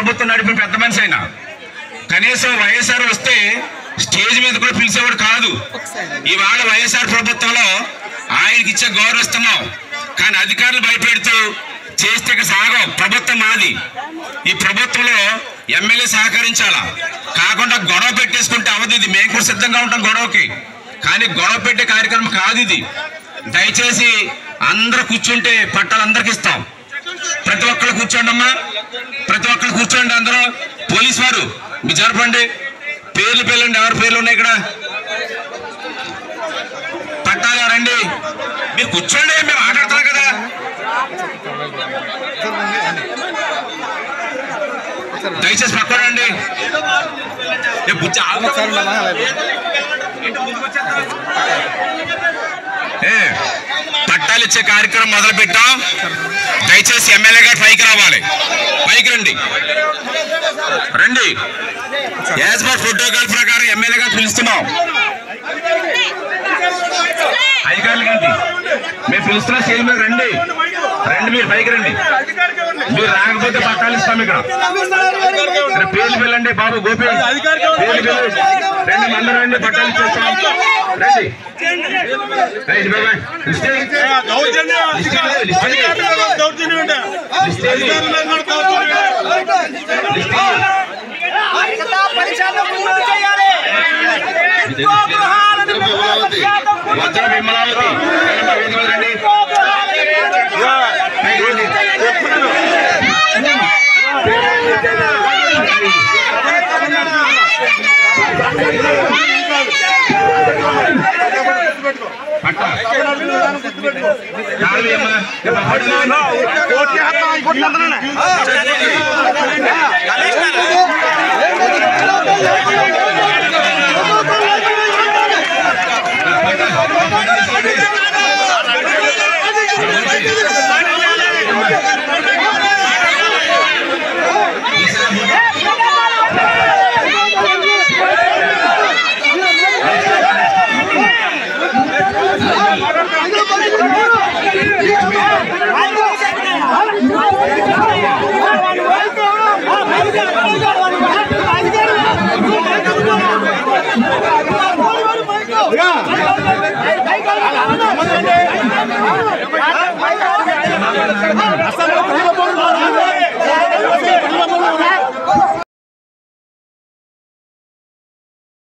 ప్రభుత్వం నడిపిన పెద్ద మనిషి అయినా కనీసం వైఎస్ఆర్ వస్తే స్టేజ్ మీద కూడా పిలిచేవాడు కాదు. ఇవాళ వైఎస్ఆర్ ప్రభుత్వంలో ఆయనకి ఇచ్చే గౌరవం ఇస్తున్నాం, కానీ అధికారులు భయపెడుతూ చేస్తే ఇక్కడ సాగం. ప్రభుత్వం మాది. ఈ ప్రభుత్వంలో ఎమ్మెల్యే సహకరించాలా, కాకుండా గొడవ పెట్టేసుకుంటే అవదు. ఇది మేము కూడా సిద్ధంగా ఉంటాం గొడవకి, కానీ గొడవ పెట్టే కార్యక్రమం కాదు ఇది. దయచేసి అందరూ కూర్చుంటే పట్టాలు అందరికి ఇస్తాం. ప్రతి ఒక్కరు కూర్చోండి అమ్మా, ప్రతి ఒక్కరు కూర్చోండి. అందరూ పోలీసు వారు మీరు జరపండి, పేర్లు పిల్లండి. ఎవరి పేర్లు ఉన్నాయి ఇక్కడ? పట్టాలు ఎవరండి? మీరు కూర్చోండి, మేము మాట్లాడుతున్నాం కదా. దయచేసి పట్టుకోండి. పట్టాలు ఇచ్చే కార్యక్రమం మొదలు పెట్టాం. దయచేసి ఎమ్మెల్యే గారు పైకి రావాలి, పైకి రండి, రండి. యాజ్ పర్ ప్రోటోకాల్ ప్రకారం ఎమ్మెల్యే గారు పిలుస్తున్నాం. అధికారులు కండి మేము పిలుస్తున్నా, స్టేజ్ మీద రండి, రండి, మీరు పైకి రండి. మీరు రాకపోతే పట్టాలు ఇస్తాం. ఇక్కడ పేర్లు పిల్లండి. బాబు గోపి పేర్లు పిల్లండి, రండి, మందరం రండి, పట్టాలు ఇచ్చేస్తాం. రండి, రైట్ బాబాయ్. విమలావతి రండి. పట్ట